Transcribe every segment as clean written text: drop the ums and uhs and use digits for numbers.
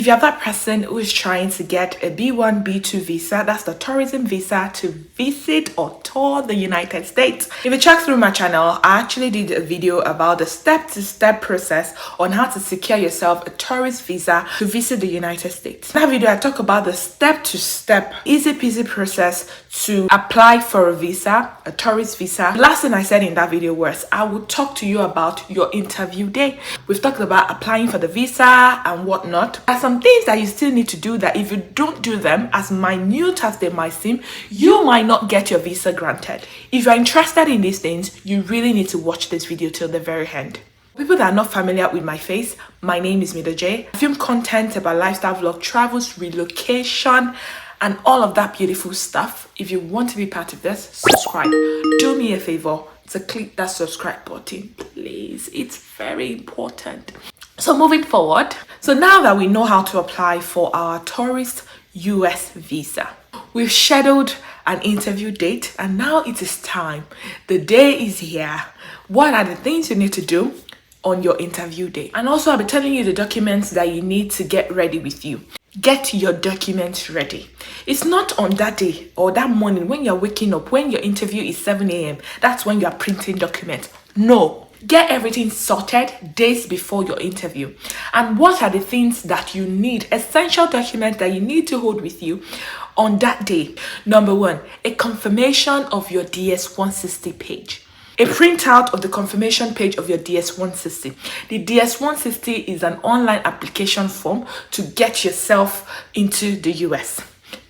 If you're that person who is trying to get a B-1, B-2 visa, that's the tourism visa to visit or tour the United States. If you check through my channel, I actually did a video about the step-to-step process on how to secure yourself a tourist visa to visit the United States. In that video, I talk about the step-to-step, easy-peasy process to apply for a visa, a tourist visa. The last thing I said in that video was I would talk to you about your interview day. We've talked about applying for the visa and whatnot. There are some things that you still need to do that if you don't do them, as minute as they might seem, you might not get your visa granted. If you're interested in these things, you really need to watch this video till the very end. People that are not familiar with my face, my name is Mide Jay. I film content about lifestyle vlog, travels, relocation, and all of that beautiful stuff. If you want to be part of this, subscribe. Do me a favor to click that subscribe button, please. It's very important. So moving forward, so now that we know how to apply for our tourist US visa, we've scheduled an interview date and now it is time. The day is here. What are the things you need to do on your interview day? And also I'll be telling you the documents that you need to get ready with you. Get your documents ready. It's not on that day or that morning when you're waking up, when your interview is 7 a.m. That's when you're printing documents. No. Get everything sorted days before your interview. And what are the things that you need, essential documents that you need to hold with you on that day? Number one, a confirmation of your DS-160 page. A printout of the confirmation page of your DS-160. The DS-160 is an online application form to get yourself into the US.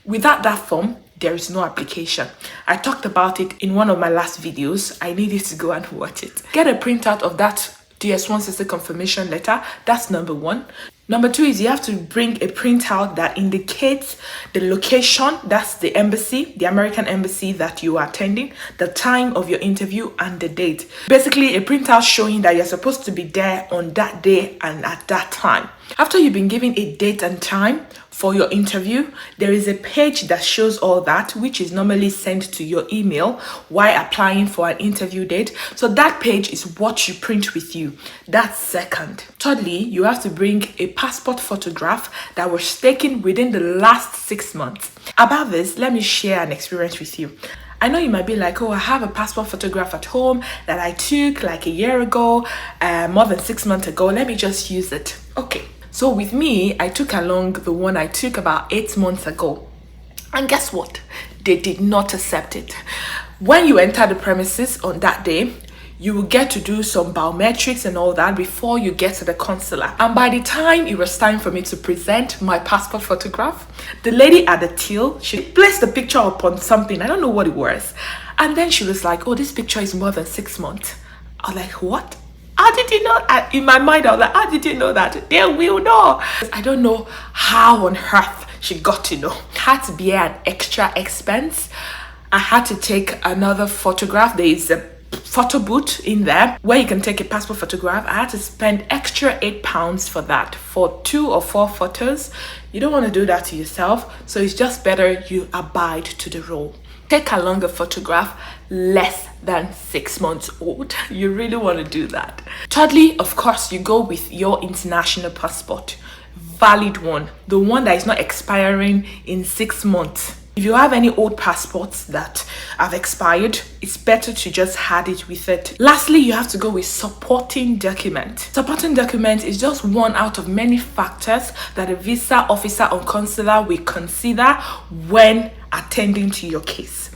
Without that form, there is no application. I talked about it in one of my last videos. I need you to go and watch it. Get a printout of that DS-160 confirmation letter. That's number one. Number two is you have to bring a printout that indicates the location, that's the embassy, the American embassy that you are attending, the time of your interview and the date. Basically a printout showing that you're supposed to be there on that day and at that time. After you've been given a date and time for your interview, there is a page that shows all that, which is normally sent to your email while applying for an interview date. So that page is what you print with you. That's second. Thirdly, you have to bring a passport photograph that was taken within the last 6 months. About this, let me share an experience with you. I know you might be like, oh, I have a passport photograph at home that I took like a year ago, more than 6 months ago. Let me just use it. Okay. So with me, I took along the one I took about 8 months ago. And guess what? They did not accept it. When you enter the premises on that day, you will get to do some biometrics and all that before you get to the consular. And by the time it was time for me to present my passport photograph, the lady at the till, she placed the picture upon something. I don't know what it was. And then she was like, oh, this picture is more than 6 months. I was like, what? How did you know? In my mind, I was like, how did you know that? They will know. I don't know how on earth she got to know. I had to bear an extra expense. I had to take another photograph. There is a photo booth in there where you can take a passport photograph. I had to spend extra £8 for that, for 2 or 4 photos. You don't want to do that to yourself, so it's just better you abide to the rule. Take along a photograph less than 6 months old. You really want to do that. Thirdly, of course, you go with your international passport. Valid one. The one that is not expiring in 6 months. If you have any old passports that have expired, it's better to just add it with it. Lastly, you have to go with supporting document. Supporting document is just one out of many factors that a visa officer or consular will consider when attending to your case.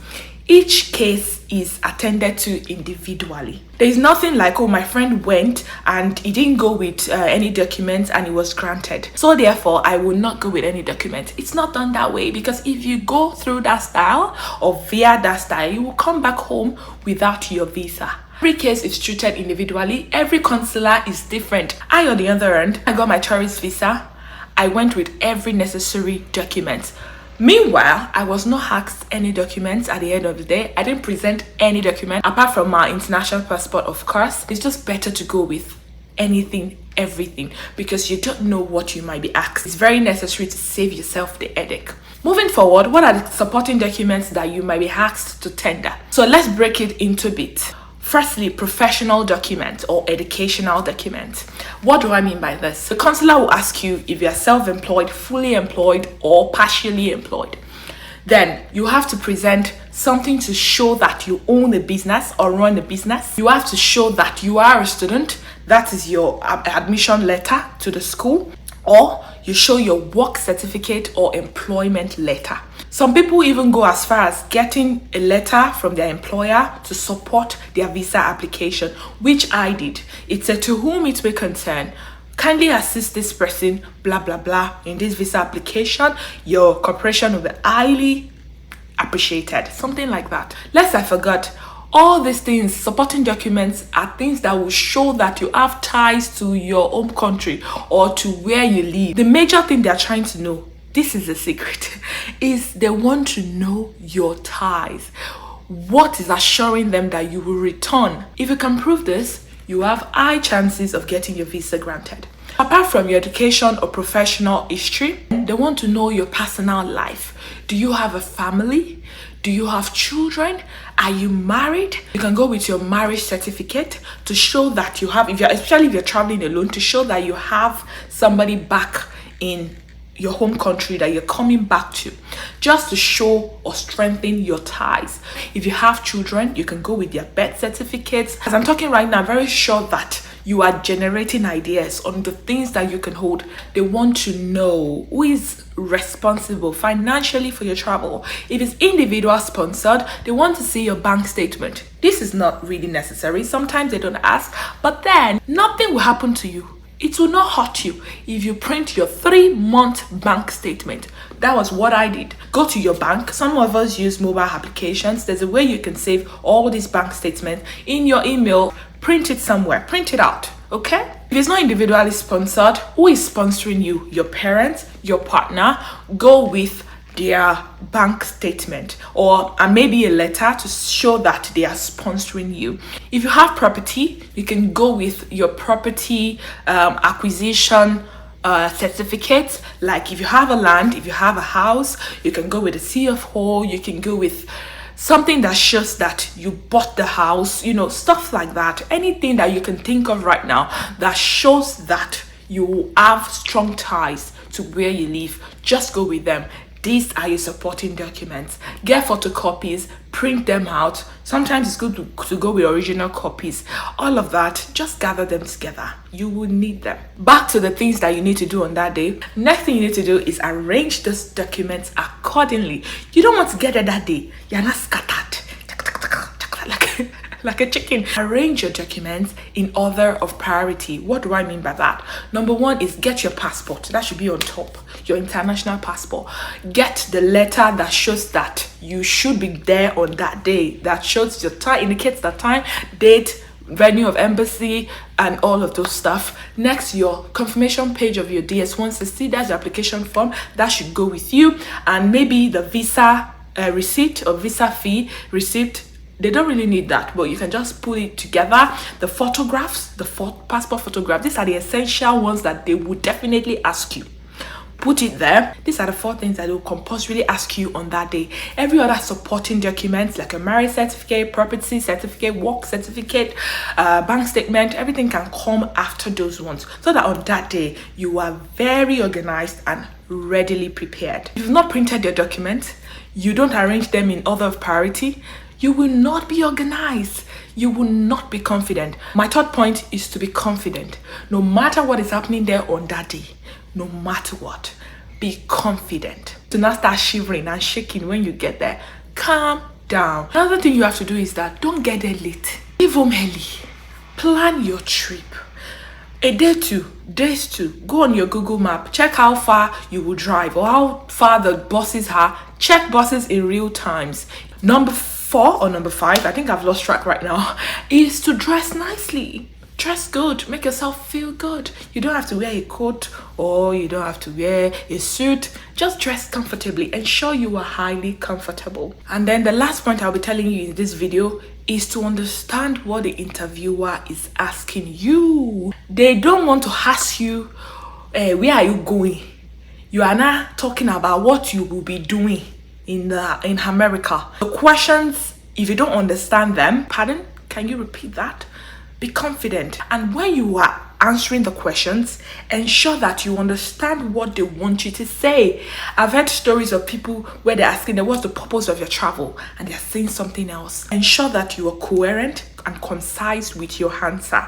Each case is attended to individually. There is nothing like, oh, my friend went and he didn't go with any documents and it was granted, so therefore I will not go with any document. It's not done that way, because if you go through that style or via that style, you will come back home without your visa. Every case is treated individually. Every consular is different. I, on the other end, I got my tourist visa. I went with every necessary document. Meanwhile, I was not asked any documents at the end of the day. I didn't present any document apart from my international passport, of course. It's just better to go with anything, everything, because you don't know what you might be asked. It's very necessary to save yourself the headache. Moving forward, what are the supporting documents that you might be asked to tender? So let's break it into bits. Firstly, professional document or educational document. What do I mean by this? The consular will ask you if you're self-employed, fully employed, or partially employed. Then you have to present something to show that you own a business or run a business. You have to show that you are a student. That is your admission letter to the school, or you show your work certificate or employment letter. Some people even go as far as getting a letter from their employer to support their visa application, which I did. It said, to whom it may concern, kindly assist this person, blah, blah, blah, in this visa application. Your cooperation will be highly appreciated. Something like that. Lest I forgot, all these things, supporting documents, are things that will show that you have ties to your home country or to where you live. The major thing they're trying to know, this is the secret, is they want to know your ties. What is assuring them that you will return? If you can prove this, you have high chances of getting your visa granted. Apart from your education or professional history, they want to know your personal life. Do you have a family? Do you have children? Are you married? You can go with your marriage certificate to show that you have, especially if you're traveling alone, to show that you have somebody back in your home country that you're coming back to, just to show or strengthen your ties. If you have children, you can go with their birth certificates. As I'm talking right now, I'm very sure that you are generating ideas on the things that you can hold. They want to know who is responsible financially for your travel. If it's individual sponsored, they want to see your bank statement. This is not really necessary. Sometimes they don't ask, but then nothing will happen to you. It will not hurt you if you print your 3-month bank statement. That was what I did. Go to your bank. Some of us use mobile applications. There's a way you can save all these bank statements in your email. Print it somewhere. Print it out. Okay? If it's not individually sponsored, who is sponsoring you? Your parents, your partner. Go with their bank statement or maybe a letter to show that they are sponsoring you. If you have property, you can go with your property acquisition certificate. Like if you have a land, if you have a house, you can go with a CFO. You can go with something that shows that you bought the house, stuff like that. Anything that you can think of right now that shows that you have strong ties to where you live, just go with them. These are your supporting documents. Get photocopies, print them out. Sometimes it's good to go with original copies. All of that, just gather them together. You will need them. Back to the things that you need to do on that day. Next thing you need to do is arrange those documents accordingly. You don't want to get there that day. You're not scattered like a chicken. Arrange your documents in order of priority. What do I mean by that? Number one is get your passport. That should be on top. Your international passport. Get the letter that shows that you should be there on that day. That shows your time, indicates the time, date, venue of embassy, and all of those stuff. Next, your confirmation page of your DS-160. That's your application form. That should go with you. And maybe the visa receipt or visa fee receipt. They don't really need that, but you can just put it together. The photographs, passport photograph, these are the essential ones that they would definitely ask you. Put it there. These are the 4 things that they will compulsorily ask you on that day. Every other supporting documents like a marriage certificate, property certificate, work certificate, bank statement, everything can come after those ones, so that on that day you are very organized and readily prepared. If you've not printed your documents, you don't arrange them in order of priority, you will not be organized. You will not be confident. My third point is to be confident. No matter what is happening there on that day, no matter what, be confident. Do not start shivering and shaking when you get there. Calm down. Another thing you have to do is that don't get there late. Leave home early. Plan your trip. A day 2, days 2, go on your Google map, check how far you will drive or how far the buses are. Check buses in real times. Number 4 or number 5, I think I've lost track right now, is to dress nicely. Dress good, make yourself feel good. You don't have to wear a coat or you don't have to wear a suit. Just dress comfortably. Ensure you are highly comfortable. And then the last point I'll be telling you in this video is to understand what the interviewer is asking you. They don't want to ask you, where are you going? You are not talking about what you will be doing in America. The questions, if you don't understand them, Can you repeat that? Be confident. And when you are answering the questions, ensure that you understand what they want you to say. I've heard stories of people where they're asking them, what's the purpose of your travel? And they're saying something else. Ensure that you are coherent and concise with your answer.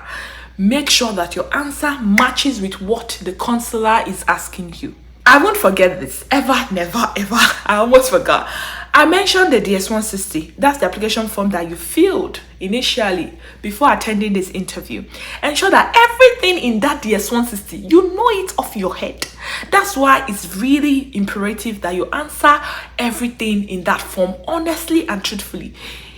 Make sure that your answer matches with what the consular is asking you. I won't forget this. Ever, never, ever. I almost forgot. I mentioned the DS-160. That's the application form that you filled initially before attending this interview. Ensure that everything in that DS-160, you know it off your head. That's why it's really imperative that you answer everything in that form honestly and truthfully.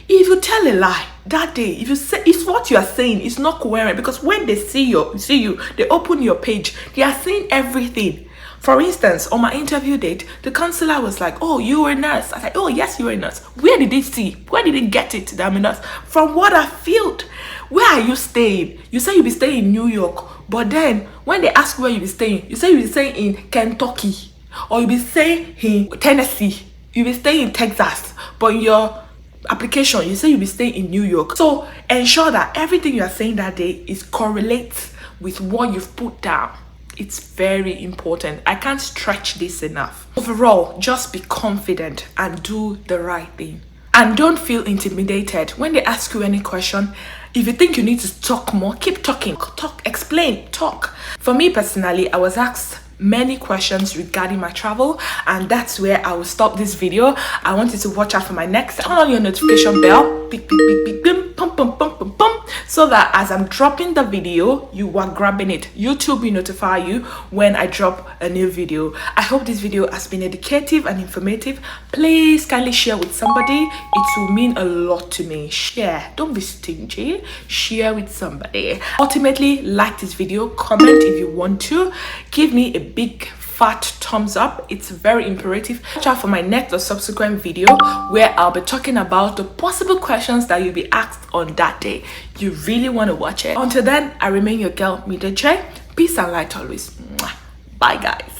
If you tell a lie that day, if you say if what you are saying is not coherent, because when they see you, they open your page, they are seeing everything. For instance, on my interview date, the counselor was like, oh, you were a nurse. I said, oh, yes, you were a nurse. Where did they see? Where did they get it that I'm a nurse? From what I feel. Where are you staying? You say you'll be staying in New York. But then, when they ask where you'll be staying, you say you'll be staying in Kentucky. Or you'll be staying in Tennessee. You'll be staying in Texas. But in your application, you say you'll be staying in New York. So, ensure that everything you are saying that day is correlates with what you've put down. It's very important. I can't stretch this enough. Overall, just be confident and do the right thing. And don't feel intimidated. When they ask you any question, if you think you need to talk more, keep talking. Talk, explain, talk. For me personally, I was asked many questions regarding my travel, and that's where I will stop this video. I want you to watch out for my next. Turn on your notification bell, beep, beep, beep, beep, beep, pum, pum, pum, pum, pum, so that as I'm dropping the video, you are grabbing it. YouTube will notify you when I drop a new video. I hope this video has been educative and informative. Please kindly share with somebody. It will mean a lot to me. Share, don't be stingy. Share with somebody. Ultimately, like this video, comment if you want to, give me a big fat thumbs up. It's very imperative. Watch out for my next or subsequent video where I'll be talking about the possible questions that you'll be asked on that day. You really want to watch it. Until then, I remain your girl, Mide Jay. Peace and light always. Bye guys.